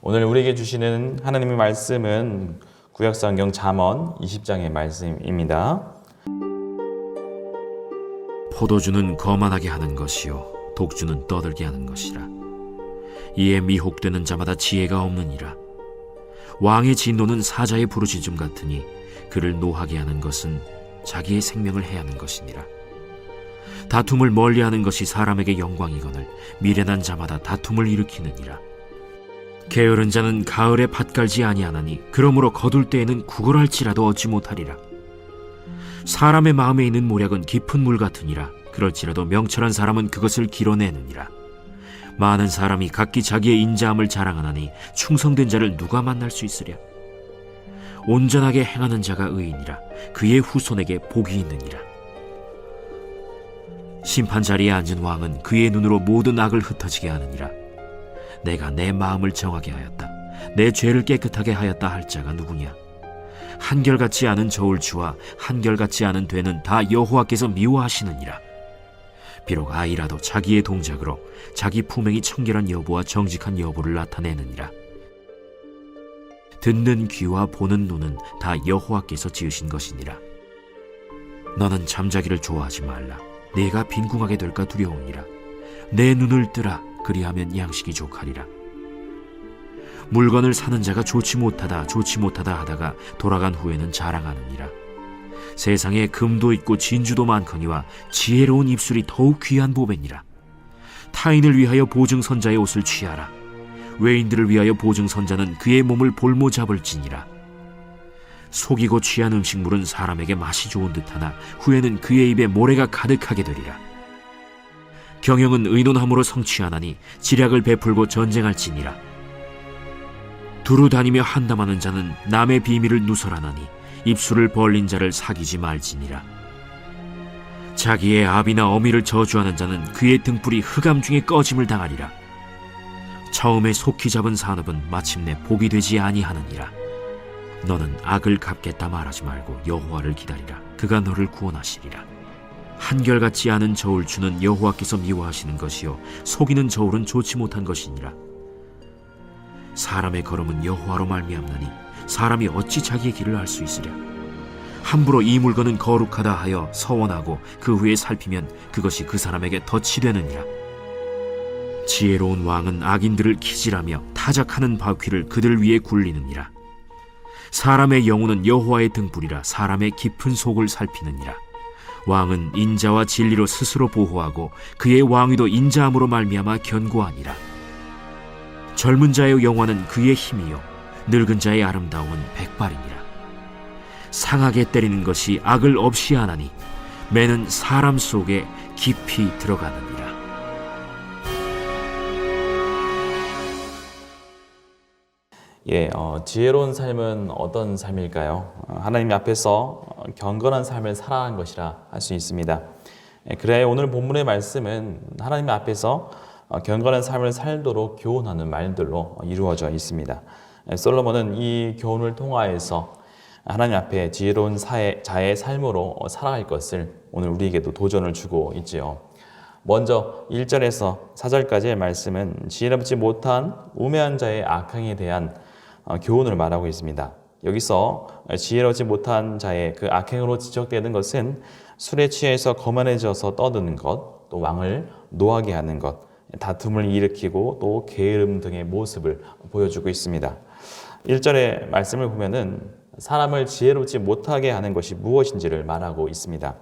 오늘 우리에게 주시는 하나님의 말씀은 구약성경 잠언 20장의 말씀입니다. 포도주는 거만하게 하는 것이요 독주는 떠들게 하는 것이라. 이에 미혹되는 자마다 지혜가 없느니라. 왕의 진노는 사자의 부르짖음 같으니 그를 노하게 하는 것은 자기의 생명을 해하는 것이니라. 다툼을 멀리하는 것이 사람에게 영광이거늘 미련한 자마다 다툼을 일으키느니라. 게으른 자는 가을에 밭 갈지 아니하나니 그러므로 거둘 때에는 구걸할지라도 얻지 못하리라. 사람의 마음에 있는 모략은 깊은 물 같으니라. 그럴지라도 명철한 사람은 그것을 길어내느니라. 많은 사람이 각기 자기의 인자함을 자랑하나니 충성된 자를 누가 만날 수 있으랴. 온전하게 행하는 자가 의인이라. 그의 후손에게 복이 있느니라. 심판 자리에 앉은 왕은 그의 눈으로 모든 악을 흩어지게 하느니라. 내가 내 마음을 정하게 하였다. 내 죄를 깨끗하게 하였다 할 자가 누구냐. 한결같지 않은 저울추와 한결같지 않은 되는 다 여호와께서 미워하시느니라. 비록 아이라도 자기의 동작으로 자기 품행이 청결한 여부와 정직한 여부를 나타내느니라. 듣는 귀와 보는 눈은 다 여호와께서 지으신 것이니라. 너는 잠자기를 좋아하지 말라. 네가 빈궁하게 될까 두려우니라. 내 눈을 뜨라. 그리하면 양식이 족하리라. 물건을 사는 자가 좋지 못하다 하다가 돌아간 후에는 자랑하느니라. 세상에 금도 있고 진주도 많거니와 지혜로운 입술이 더욱 귀한 보배니라. 타인을 위하여 보증선자의 옷을 취하라. 외인들을 위하여 보증선자는 그의 몸을 볼모 잡을지니라. 속이고 취한 음식물은 사람에게 맛이 좋은 듯하나 후에는 그의 입에 모래가 가득하게 되리라. 경영은 의논함으로 성취하나니 지략을 베풀고 전쟁할지니라. 두루 다니며 한담하는 자는 남의 비밀을 누설하나니 입술을 벌린 자를 사귀지 말지니라. 자기의 아비나 어미를 저주하는 자는 그의 등불이 흑암 중에 꺼짐을 당하리라. 처음에 속히 잡은 산업은 마침내 복이 되지 아니하느니라. 너는 악을 갚겠다 말하지 말고 여호와를 기다리라. 그가 너를 구원하시리라. 한결같지 않은 저울추는 여호와께서 미워하시는 것이요 속이는 저울은 좋지 못한 것이니라. 사람의 걸음은 여호와로 말미암나니 사람이 어찌 자기의 길을 알 수 있으랴. 함부로 이 물건은 거룩하다 하여 서원하고 그 후에 살피면 그것이 그 사람에게 덫이 되느니라. 지혜로운 왕은 악인들을 기질하며 타작하는 바퀴를 그들 위에 굴리느니라. 사람의 영혼은 여호와의 등불이라. 사람의 깊은 속을 살피느니라. 왕은 인자와 진리로 스스로 보호하고 그의 왕위도 인자함으로 말미암아 견고하니라. 젊은 자의 영화는 그의 힘이요 늙은 자의 아름다움은 백발이니라. 상하게 때리는 것이 악을 없이 하나니 매는 사람 속에 깊이 들어가느니라. 지혜로운 삶은 어떤 삶일까요? 하나님 앞에서 경건한 삶을 살아가는 것이라 할 수 있습니다. 그래야 오늘 본문의 말씀은 하나님 앞에서 경건한 삶을 살도록 교훈하는 말들로 이루어져 있습니다. 솔로몬은 이 교훈을 통하여서 하나님 앞에 지혜로운 자의 삶으로 살아갈 것을 오늘 우리에게도 도전을 주고 있지요. 먼저 1절에서 4절까지의 말씀은 지혜롭지 못한 우매한 자의 악행에 대한 교훈을 말하고 있습니다. 여기서 지혜롭지 못한 자의 그 악행으로 지적되는 것은 술에 취해서 거만해져서 떠드는 것, 또 왕을 노하게 하는 것, 다툼을 일으키고 또 게으름 등의 모습을 보여주고 있습니다. 1절의 말씀을 보면은 사람을 지혜롭지 못하게 하는 것이 무엇인지를 말하고 있습니다.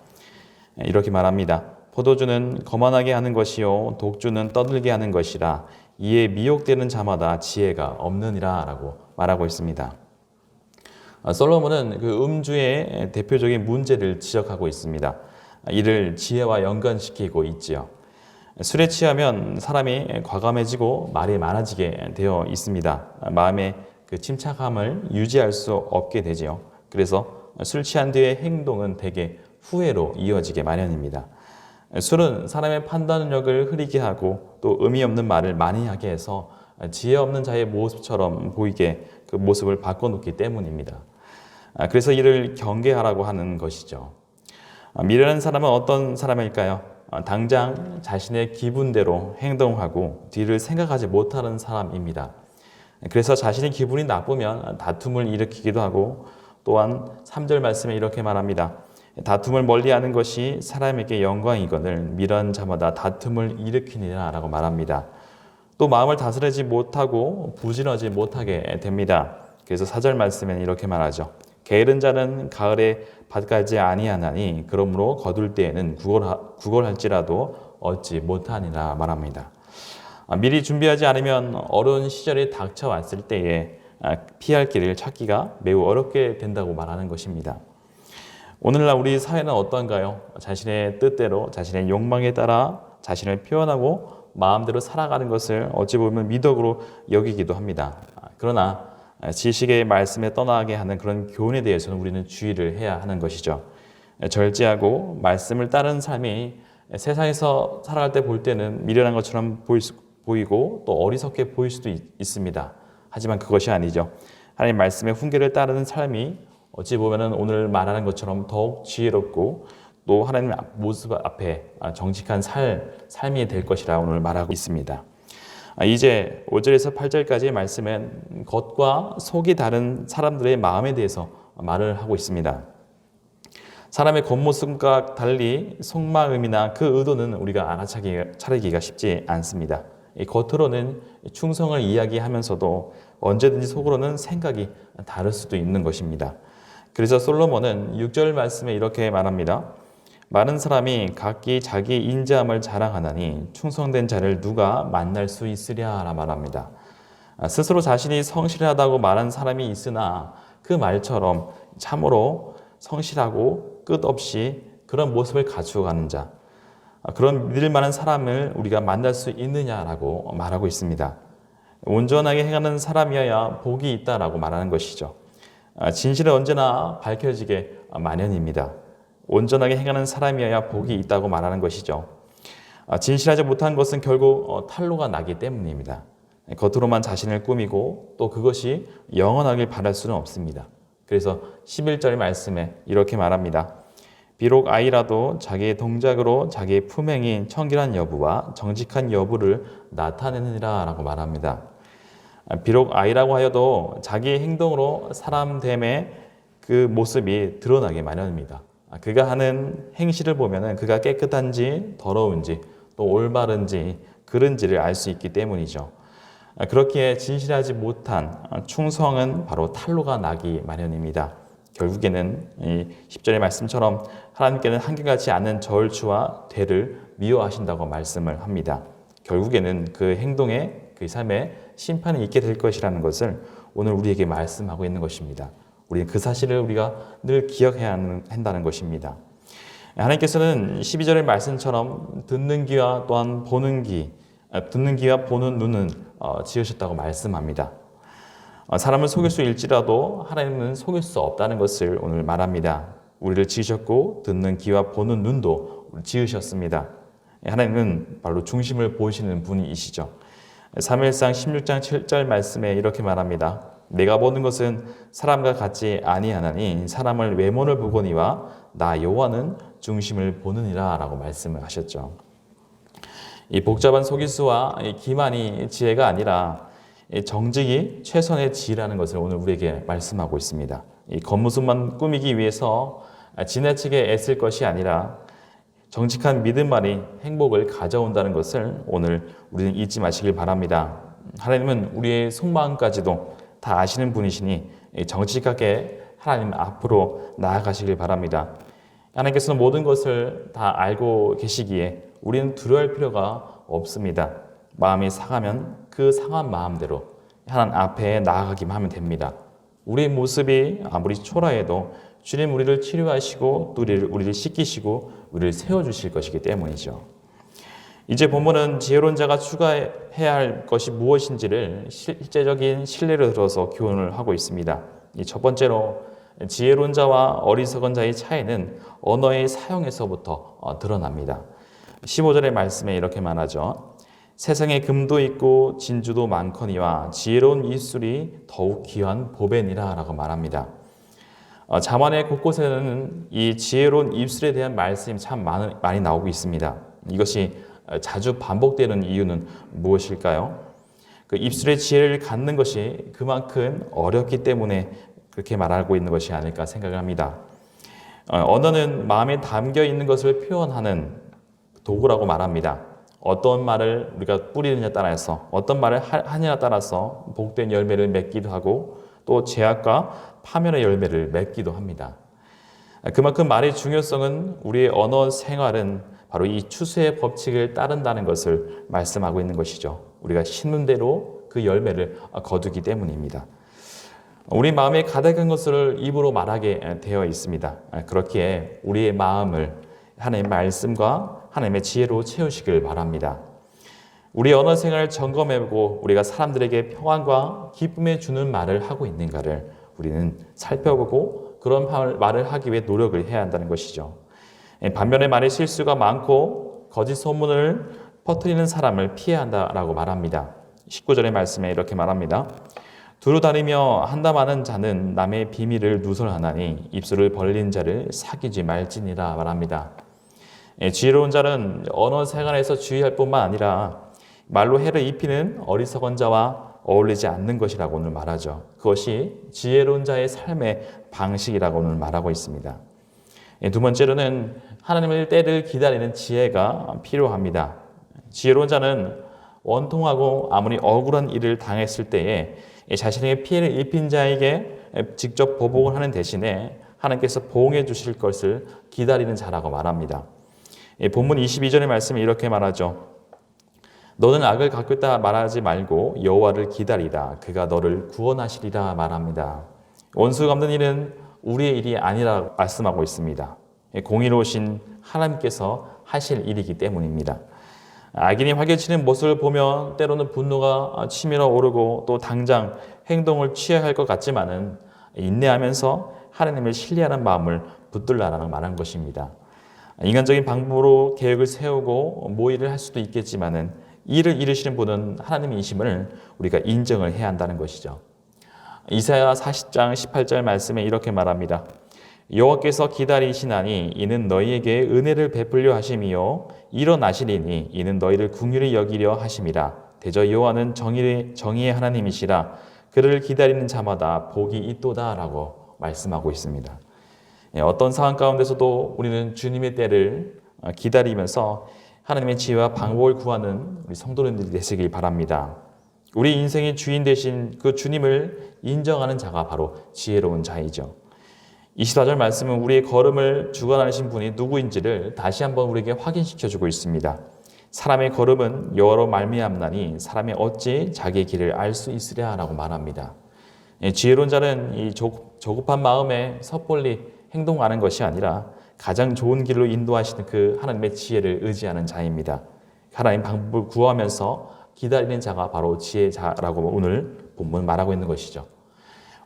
이렇게 말합니다. 포도주는 거만하게 하는 것이요 독주는 떠들게 하는 것이라. 이에 미혹되는 자마다 지혜가 없느니라 라고 말하고 있습니다. 솔로몬은 그 음주의 대표적인 문제를 지적하고 있습니다. 이를 지혜와 연관시키고 있지요. 술에 취하면 사람이 과감해지고 말이 많아지게 되어 있습니다. 마음의 그 침착함을 유지할 수 없게 되지요. 그래서 술 취한 뒤의 행동은 대개 후회로 이어지게 마련입니다. 술은 사람의 판단력을 흐리게 하고 또 의미 없는 말을 많이 하게 해서 지혜 없는 자의 모습처럼 보이게 그 모습을 바꿔놓기 때문입니다. 그래서 이를 경계하라고 하는 것이죠. 미련한 사람은 어떤 사람일까요? 당장 자신의 기분대로 행동하고 뒤를 생각하지 못하는 사람입니다. 그래서 자신의 기분이 나쁘면 다툼을 일으키기도 하고 또한 3절 말씀에 이렇게 말합니다. 다툼을 멀리하는 것이 사람에게 영광이거늘 미련한 자마다 다툼을 일으키니라 라고 말합니다. 또 마음을 다스리지 못하고 부지런하지 못하게 됩니다. 그래서 4절 말씀에는 이렇게 말하죠. 게으른 자는 가을에 밭 갈지 아니하나니 그러므로 거둘 때에는 구걸할지라도 얻지 못하니라 말합니다. 미리 준비하지 않으면 어려운 시절이 닥쳐왔을 때에 피할 길을 찾기가 매우 어렵게 된다고 말하는 것입니다. 오늘날 우리 사회는 어떤가요? 자신의 뜻대로 자신의 욕망에 따라 자신을 표현하고 마음대로 살아가는 것을 어찌 보면 미덕으로 여기기도 합니다. 그러나 지식의 말씀에 떠나게 하는 그런 교훈에 대해서는 우리는 주의를 해야 하는 것이죠. 절제하고 말씀을 따르는 삶이 세상에서 살아갈 때 볼 때는 미련한 것처럼 보이고 또 어리석게 보일 수도 있습니다. 하지만 그것이 아니죠. 하나님 말씀의 훈계를 따르는 삶이 어찌 보면은 오늘 말하는 것처럼 더욱 지혜롭고 또 하나님 모습 앞에 정직한 삶이 될 것이라 오늘 말하고 있습니다. 이제 5절에서 8절까지의 말씀은 겉과 속이 다른 사람들의 마음에 대해서 말을 하고 있습니다. 사람의 겉모습과 달리 속마음이나 그 의도는 우리가 알아차리기가 쉽지 않습니다. 겉으로는 충성을 이야기하면서도 언제든지 속으로는 생각이 다를 수도 있는 것입니다. 그래서 솔로몬은 6절 말씀에 이렇게 말합니다. 많은 사람이 각기 자기 인자함을 자랑하나니 충성된 자를 누가 만날 수 있으랴라 말합니다. 스스로 자신이 성실하다고 말한 사람이 있으나 그 말처럼 참으로 성실하고 끝없이 그런 모습을 갖추어가는 자, 그런 믿을 만한 사람을 우리가 만날 수 있느냐라고 말하고 있습니다. 온전하게 행하는 사람이어야 복이 있다라고 말하는 것이죠. 진실은 언제나 밝혀지게 마련입니다. 온전하게 행하는 사람이어야 복이 있다고 말하는 것이죠. 진실하지 못한 것은 결국 탄로가 나기 때문입니다. 겉으로만 자신을 꾸미고 또 그것이 영원하길 바랄 수는 없습니다. 그래서 11절 말씀에 이렇게 말합니다. 비록 아이라도 자기의 동작으로 자기의 품행이 청결한 여부와 정직한 여부를 나타내느니라 라고 말합니다. 비록 아이라고 하여도 자기의 행동으로 사람 됨의 그 모습이 드러나게 마련입니다. 그가 하는 행실을 보면 그가 깨끗한지 더러운지 또 올바른지 그른지를 알 수 있기 때문이죠. 그렇기에 진실하지 못한 충성은 바로 탄로가 나기 마련입니다. 결국에는 이 10절의 말씀처럼 하나님께는 한결같지 않은 저울추와 대를 미워하신다고 말씀을 합니다. 결국에는 그 행동에 그 삶에 심판이 있게 될 것이라는 것을 오늘 우리에게 말씀하고 있는 것입니다. 우리는 그 사실을 우리가 늘 기억해야 한다는 것입니다. 하나님께서는 12절의 말씀처럼 듣는 귀와 또한 보는 귀, 듣는 귀와 보는 눈은 지으셨다고 말씀합니다. 사람을 속일 수 일지라도 하나님은 속일 수 없다는 것을 오늘 말합니다. 우리를 지으셨고 듣는 귀와 보는 눈도 지으셨습니다. 하나님은 바로 중심을 보시는 분이시죠. 사무엘상 16장 7절 말씀에 이렇게 말합니다. 내가 보는 것은 사람과 같지 아니하나니 사람을 외모를 보거니와 나 여호와는 중심을 보느니라 라고 말씀을 하셨죠. 이 복잡한 속일수와 기만이 지혜가 아니라 정직이 최선의 지혜라는 것을 오늘 우리에게 말씀하고 있습니다. 이 겉모습만 꾸미기 위해서 지나치게 애쓸 것이 아니라 정직한 믿음만이 행복을 가져온다는 것을 오늘 우리는 잊지 마시길 바랍니다. 하나님은 우리의 속마음까지도 다 아시는 분이시니 정직하게 하나님 앞으로 나아가시길 바랍니다. 하나님께서는 모든 것을 다 알고 계시기에 우리는 두려워할 필요가 없습니다. 마음이 상하면 그 상한 마음대로 하나님 앞에 나아가기만 하면 됩니다. 우리의 모습이 아무리 초라해도 주님 우리를 치료하시고 또 우리를 씻기시고 우리를 세워주실 것이기 때문이죠. 이제 본문은 지혜로운 자가 추가해야 할 것이 무엇인지를 실제적인 신뢰를 들어서 교훈을 하고 있습니다. 첫 번째로 지혜로운 자와 어리석은 자의 차이는 언어의 사용에서부터 드러납니다. 15절의 말씀에 이렇게 말하죠. 세상에 금도 있고 진주도 많거니와 지혜로운 입술이 더욱 귀한 보배니라 라고 말합니다. 잠언의 곳곳에는 이 지혜로운 입술에 대한 말씀이 참 많이 나오고 있습니다. 이것이 자주 반복되는 이유는 무엇일까요? 그 입술의 지혜를 갖는 것이 그만큼 어렵기 때문에 그렇게 말하고 있는 것이 아닐까 생각을 합니다. 언어는 마음에 담겨 있는 것을 표현하는 도구라고 말합니다. 어떤 말을 우리가 뿌리느냐에 따라서 어떤 말을 하느냐에 따라서 복된 열매를 맺기도 하고 또 죄악과 파멸의 열매를 맺기도 합니다. 그만큼 말의 중요성은 우리의 언어 생활은 바로 이 추수의 법칙을 따른다는 것을 말씀하고 있는 것이죠. 우리가 심는 대로 그 열매를 거두기 때문입니다. 우리 마음에 가득한 것을 입으로 말하게 되어 있습니다. 그렇기에 우리의 마음을 하나님의 말씀과 하나님의 지혜로 채우시길 바랍니다. 우리 언어 생활을 점검해보고 우리가 사람들에게 평안과 기쁨에 주는 말을 하고 있는가를 우리는 살펴보고 그런 말을 하기 위해 노력을 해야 한다는 것이죠. 반면에 말의 실수가 많고 거짓 소문을 퍼뜨리는 사람을 피해야 한다라고 말합니다. 19절의 말씀에 이렇게 말합니다. 두루 다니며 한담하는 자는 남의 비밀을 누설하나니 입술을 벌린 자를 사귀지 말지니라 말합니다. 지혜로운 자는 언어 생활에서 주의할 뿐만 아니라 말로 해를 입히는 어리석은 자와 어울리지 않는 것이라고 오늘 말하죠. 그것이 지혜로운 자의 삶의 방식이라고 오늘 말하고 있습니다. 두 번째로는 하나님의 때를 기다리는 지혜가 필요합니다. 지혜로운 자는 원통하고 아무리 억울한 일을 당했을 때에 자신에게 피해를 입힌 자에게 직접 보복을 하는 대신에 하나님께서 보응해 주실 것을 기다리는 자라고 말합니다. 본문 22절의 말씀이 이렇게 말하죠. 너는 악을 갚겠다 말하지 말고 여호와를 기다리라. 그가 너를 구원하시리라 말합니다. 원수 갚는 일은 우리의 일이 아니라 말씀하고 있습니다. 공의로우신 하나님께서 하실 일이기 때문입니다. 악인이 활개치는 모습을 보면 때로는 분노가 치밀어 오르고 또 당장 행동을 취해야 할 것 같지만은 인내하면서 하나님을 신뢰하는 마음을 붙들라라고 말한 것입니다. 인간적인 방법으로 계획을 세우고 모의를 할 수도 있겠지만은 이를 이루시는 분은 하나님이심을 우리가 인정을 해야 한다는 것이죠. 이사야 40장 18절 말씀에 이렇게 말합니다. 여호와께서 기다리시나니 이는 너희에게 은혜를 베풀려 하심이요 일어나시리니 이는 너희를 긍휼히 여기려 하심이라. 대저 여호와는 정의의 하나님이시라. 그를 기다리는 자마다 복이 있도다라고 말씀하고 있습니다. 어떤 상황 가운데서도 우리는 주님의 때를 기다리면서 하나님의 지혜와 방법을 구하는 우리 성도님들이 되시길 바랍니다. 우리 인생의 주인 되신 그 주님을 인정하는 자가 바로 지혜로운 자이죠. 24절 말씀은 우리의 걸음을 주관하신 분이 누구인지를 다시 한번 우리에게 확인시켜주고 있습니다. 사람의 걸음은 여호와로 말미암나니 사람이 어찌 자기의 길을 알 수 있으랴라고 말합니다. 지혜로운 자는 이 조급한 마음에 섣불리 행동하는 것이 아니라 가장 좋은 길로 인도하시는 그 하나님의 지혜를 의지하는 자입니다. 하나님 방법을 구하면서 기다리는 자가 바로 지혜자라고 오늘 본문 말하고 있는 것이죠.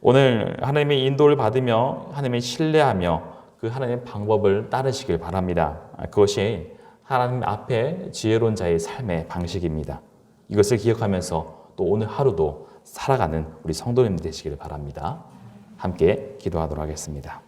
오늘 하나님의 인도를 받으며 하나님의 신뢰하며 그 하나님의 방법을 따르시길 바랍니다. 그것이 하나님 앞에 지혜로운 자의 삶의 방식입니다. 이것을 기억하면서 또 오늘 하루도 살아가는 우리 성도님들 되시길 바랍니다. 함께 기도하도록 하겠습니다.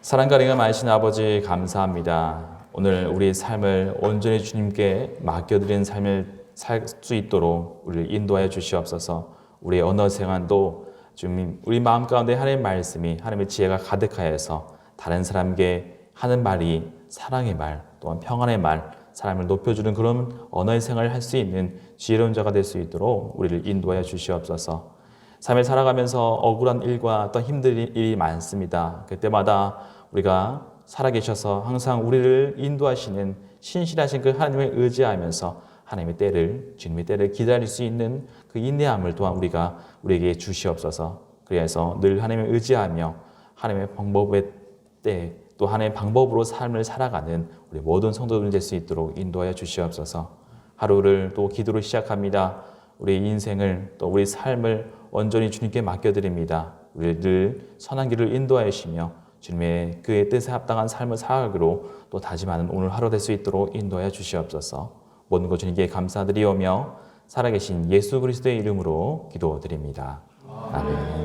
사랑과 은혜가 많으신 아버지 감사합니다. 오늘 우리의 삶을 온전히 주님께 맡겨드리는 삶을 살 수 있도록 우리를 인도하여 주시옵소서. 우리의 언어 생활도 주님 우리 마음 가운데 하나님의 말씀이 하나님의 지혜가 가득하여서 다른 사람에게 하는 말이 사랑의 말 또한 평안의 말 사람을 높여주는 그런 언어의 생활을 할 수 있는 지혜로운 자가 될 수 있도록 우리를 인도하여 주시옵소서. 삶을 살아가면서 억울한 일과 또 힘든 일이 많습니다. 그때마다 우리가 살아계셔서 항상 우리를 인도하시는 신실하신 그 하나님을 의지하면서 하나님의 때를 주님의 때를 기다릴 수 있는 그 인내함을 또한 우리에게 주시옵소서. 그래서 늘 하나님을 의지하며 하나님의 방법의 때 또 하나님의 방법으로 삶을 살아가는 우리 모든 성도들 될 수 있도록 인도하여 주시옵소서. 하루를 또 기도로 시작합니다. 우리 인생을 또 우리 삶을 온전히 주님께 맡겨드립니다. 우리를 늘 선한 길을 인도하여 주시며 주님의 그의 뜻에 합당한 삶을 살아가기로 또 다짐하는 오늘 하루 될 수 있도록 인도하여 주시옵소서. 모든 것 주님께 감사드리오며 살아계신 예수 그리스도의 이름으로 기도드립니다. 아멘.